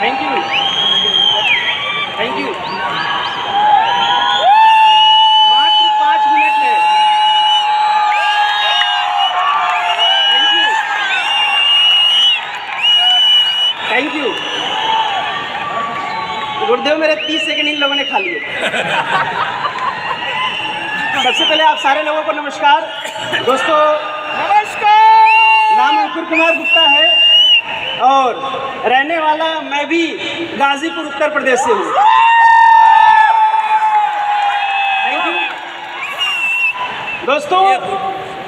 Thank you, thank you. मात्र 5 minute है। Thank you, thank you. गुरुदेव मेरे 30 सेकंड इन लोगों ने खा लिए। सबसे पहले आप सारे लोगों को नमस्कार। दोस्तों नमस्कार। नाम अंकुर कुमार गुप्ता है और रहने वाला मैं भी गाजीपुर उत्तर प्रदेश से हूँ। Thank you. दोस्तों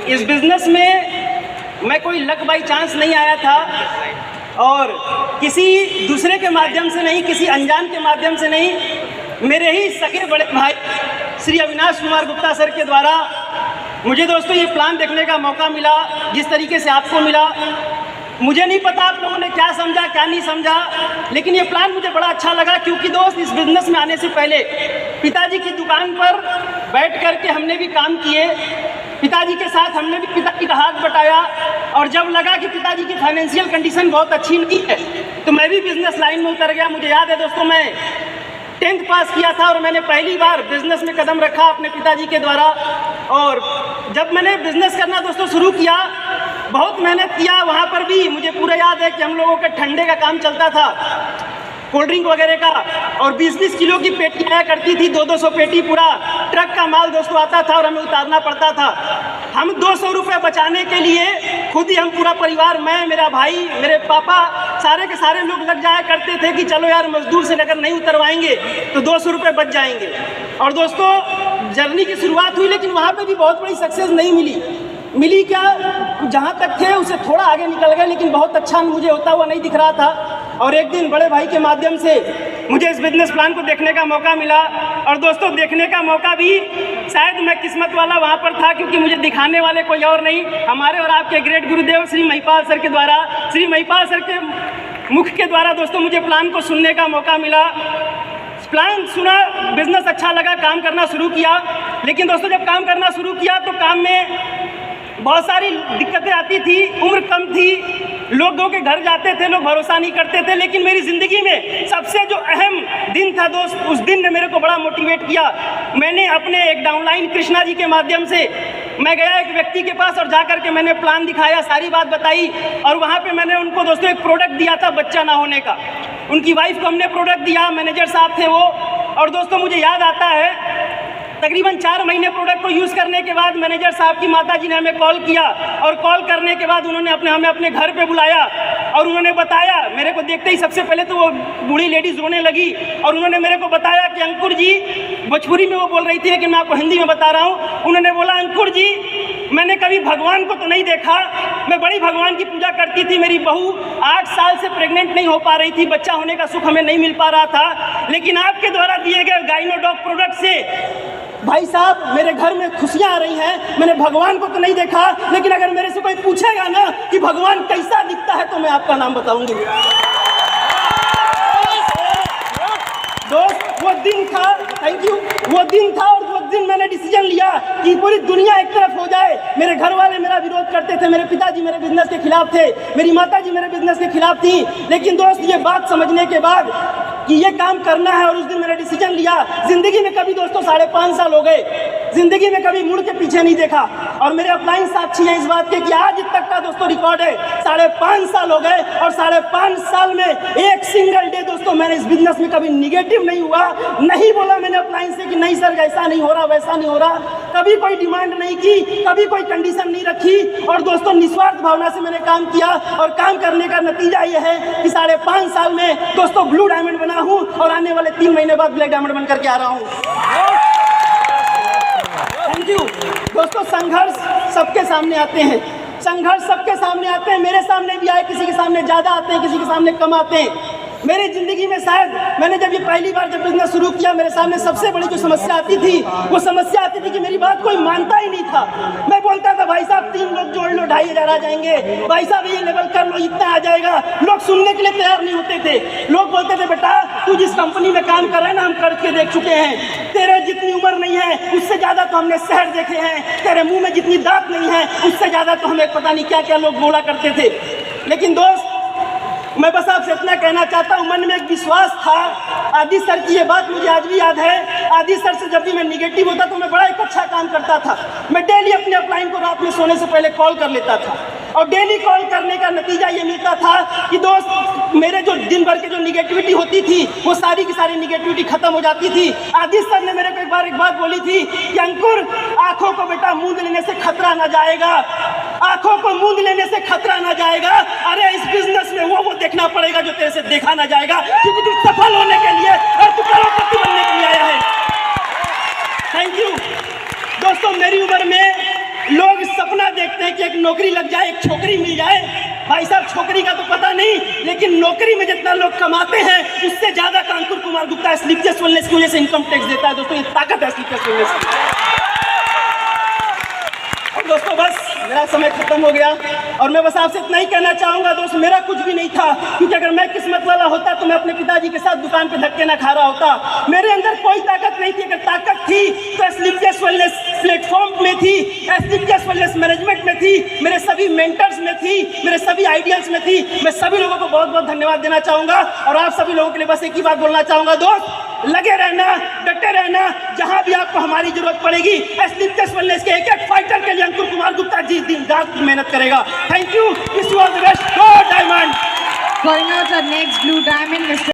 इस बिजनेस में मैं कोई लक बाई चांस नहीं आया था और किसी दूसरे के माध्यम से नहीं, किसी अनजान के माध्यम से नहीं, मेरे ही सगे बड़े भाई श्री अविनाश कुमार गुप्ता सर के द्वारा मुझे दोस्तों ये प्लान देखने का मौका मिला। जिस तरीके से आपको मिला, मुझे नहीं पता आप लोगों ने क्या समझा क्या नहीं समझा, लेकिन ये प्लान मुझे बड़ा अच्छा लगा। क्योंकि दोस्त इस बिज़नेस में आने से पहले पिताजी की दुकान पर बैठ कर के हमने भी काम किए, पिताजी के साथ हमने भी पिताजी का हाथ बटाया और जब लगा कि पिताजी की फाइनेंशियल कंडीशन बहुत अच्छी नहीं है तो मैं भी बिज़नेस लाइन में उतर गया। मुझे याद है दोस्तों मैं 10th पास किया था और मैंने पहली बार बिज़नेस में कदम रखा अपने पिताजी के द्वारा। और जब मैंने बिज़नेस करना दोस्तों शुरू किया, बहुत मेहनत किया। वहाँ पर भी मुझे पूरा याद है कि हम लोगों के ठंडे का काम चलता था, कोल्ड ड्रिंक वगैरह का, और 20-20 किलो की पेटी आया करती थी, 200-200 पेटी पूरा ट्रक का माल दोस्तों आता था और हमें उतारना पड़ता था। हम 200 रुपये बचाने के लिए खुद ही हम पूरा परिवार, मैं, मेरा भाई, मेरे पापा, सारे के सारे लोग लग जाया करते थे कि चलो यार मजदूर से अगर नहीं उतरवाएंगे तो 200 रुपये बच जाएंगे। और दोस्तों जर्नी की शुरुआत हुई, लेकिन वहाँ पे भी बहुत बड़ी सक्सेस नहीं मिली क्या, जहाँ तक थे उससे थोड़ा आगे निकल गए, लेकिन बहुत अच्छा मुझे होता हुआ नहीं दिख रहा था। और एक दिन बड़े भाई के माध्यम से मुझे इस बिजनेस प्लान को देखने का मौका मिला। और दोस्तों देखने का मौका भी शायद मैं किस्मत वाला वहाँ पर था, क्योंकि मुझे दिखाने वाले कोई और नहीं, हमारे और आपके ग्रेट गुरुदेव श्री महिपाल सर के द्वारा, श्री महिपाल सर के मुख के द्वारा दोस्तों मुझे प्लान को सुनने का मौका मिला। प्लान सुना, बिजनेस अच्छा लगा, काम करना शुरू किया। लेकिन दोस्तों जब काम करना शुरू किया तो काम में बहुत सारी दिक्कतें आती थी, उम्र कम थी, लोगों के घर जाते थे, लोग भरोसा नहीं करते थे। लेकिन मेरी ज़िंदगी में सबसे जो अहम दिन था दोस्त, उस दिन ने मेरे को बड़ा मोटिवेट किया। मैंने अपने एक डाउनलाइन कृष्णा जी के माध्यम से मैं गया एक व्यक्ति के पास और जाकर के मैंने प्लान दिखाया, सारी बात बताई और वहाँ पे मैंने उनको दोस्तों एक प्रोडक्ट दिया था बच्चा ना होने का। उनकी वाइफ को हमने प्रोडक्ट दिया, मैनेजर साहब थे वो। और दोस्तों मुझे याद आता है तकरीबन 4 महीने प्रोडक्ट को यूज़ करने के बाद मैनेजर साहब की माताजी ने हमें कॉल किया और कॉल करने के बाद उन्होंने हमें अपने घर पे बुलाया और उन्होंने बताया, मेरे को देखते ही सबसे पहले तो वो बूढ़ी लेडीज़ रोने लगी और उन्होंने मेरे को बताया कि अंकुर जी, भोजपुरी में वो बोल रही थी लेकिन मैं आपको हिंदी में बता रहा हूँ। उन्होंने बोला अंकुर जी मैंने कभी भगवान को तो नहीं देखा, मैं बड़ी भगवान की पूजा करती थी, मेरी बहू 8 साल से प्रेग्नेंट नहीं हो पा रही थी, बच्चा होने का सुख हमें नहीं मिल पा रहा था, लेकिन आपके द्वारा दिए गए गाइनोडॉक प्रोडक्ट से भाई साहब मेरे घर में खुशियाँ आ रही हैं। मैंने भगवान को तो नहीं देखा, लेकिन अगर मेरे से कोई पूछेगा ना कि भगवान कैसा दिखता है तो मैं आपका नाम बताऊंगी। दोस्त वो दिन था, थैंक यू, वो दिन था और वो दिन मैंने डिसीजन लिया कि पूरी दुनिया एक तरफ हो जाए। मेरे घर वाले मेरा विरोध करते थे, मेरे पिताजी मेरे बिजनेस के खिलाफ थे, मेरी माताजी मेरे बिजनेस के खिलाफ थी, लेकिन दोस्त ये बात समझने के बाद कि ये काम करना है और उस दिन मैंने डिसीजन लिया। जिंदगी में कभी दोस्तों 5.5 साल हो गए, जिंदगी में कभी मुड़ के पीछे नहीं देखा और मेरे अपलाइन साक्षी हैं इस बात के कि आज तक का दोस्तों रिकॉर्ड है 5.5 साल हो गए और 5.5 साल में एक सिंगल डे दोस्तों मैंने इस बिजनेस में कभी निगेटिव नहीं हुआ, नहीं बोला मैंने अपलाइन से कि नहीं सर ऐसा नहीं हो रहा वैसा नहीं हो रहा, कभी कोई डिमांड नहीं की, कभी कोई कंडीशन नहीं रखी और दोस्तों निस्वार्थ भावना से मैंने काम किया और काम करने का नतीजा ये है कि 5.5 साल में दोस्तों ब्लू डायमंड बना हूँ और आने वाले 3 महीने बाद ब्लैक डायमंड बनकर के आ रहा हूँ। थैंक यू दोस्तों। संघर्ष सबके सामने आते हैं, संघर्ष सबके सामने आते हैं, मेरे सामने भी आए, किसी के सामने ज़्यादा आते हैं, किसी के सामने कम आते हैं। मेरी ज़िंदगी में शायद मैंने जब ये पहली बार जब बिजनेस शुरू किया, मेरे सामने सबसे बड़ी जो समस्या आती थी वो समस्या आती थी कि मेरी बात कोई मानता ही नहीं था। मैं बोलता था भाई साहब 3 लोग जोड़ लो 2,500 आ जाएंगे, भाई साहब ये लेवल कर लो इतना आ जाएगा, लोग सुनने के लिए तैयार नहीं होते थे। लोग बोलते थे बेटा तू जिस कंपनी में काम कर रहा है ना हम कर के देख चुके हैं, तेरे जितनी उम्र नहीं है उससे ज़्यादा तो हमने शहर देखे हैं, तेरे मुँह में जितनी दांत नहीं है उससे ज़्यादा तो हमें पता नहीं क्या क्या लोग बोला करते थे। लेकिन दोस्त मैं बस आपसे इतना कहना चाहता हूँ, मन में एक विश्वास था। आदि सर की ये बात मुझे आज भी याद है। आदि सर से जब भी मैं निगेटिव होता तो मैं बड़ा एक अच्छा काम करता था। मैं डेली अपने अपलाइन को रात में सोने से पहले कॉल कर लेता था, और डेली कॉल करने का नतीजा ये मिलता था कि दोस्त, मेरे जो दिन भर के जो निगेटिविटी होती थी वो सारी की सारी निगेटिविटी खत्म हो जाती थी। आदि सर ने मेरे को एक बात बोली थी कि अंकुर, आंखों को बेटा मूंद लेने से खतरा ना जाएगा, आंखों को मूंद लेने से खतरा ना जाएगा। अरे इस बिजनेस में वो देखना पड़ेगा जो तेरे से देखा ना जाएगा, क्योंकि तू सफल होने के लिए और तू करोड़पति बनने के लिए आया है। थैंक यू दोस्तों। मेरी उम्र में लोग सपना देखते हैं कि एक नौकरी लग जाए, एक छोकरी मिल जाए। भाई साहब, छोकरी का तो पता नहीं, लेकिन नौकरी में जितना लोग कमाते हैं उससे ज्यादा का अंकुर कुमार गुप्ता स्लीपलेस वेलनेस की वजह से इनकम टैक्स देता है। दोस्तों, ये ताकत है स्लीपलेस वेलनेस की। और दोस्तों, बस मेरा समय खत्म हो गया, और मैं बस आपसे इतना ही कहना चाहूँगा दोस्त, मेरा कुछ भी नहीं था, क्योंकि अगर मैं किस्मत वाला होता तो मैं अपने पिताजी के साथ दुकान पे धक्के ना खा रहा होता। मेरे अंदर कोई ताकत नहीं थी। अगर ताकत थी तो स्लीपलेस वेलनेस प्लेटफॉर्म में थी, स्लीपलेस वेलनेस मैनेजमेंट में थी, मेरे सभी मेंटर्स में थी, मेरे सभी आइडियल्स में थी। मैं सभी लोगों को बहुत बहुत धन्यवाद देना चाहूँगा, और आप सभी लोगों के लिए बस एक ही बात बोलना चाहूँगा, दोस्त लगे रहना, डटे रहना, जहाँ भी आपको हमारी जरूरत पड़ेगी। स्लीपलेस वेलनेस के एक फाइटर के लिए अंकुर कुमार गुप्ता जी दिन रात मेहनत करेगा। Thank you, wish you all the best. Go diamond. Calling out our next blue diamond, Mr.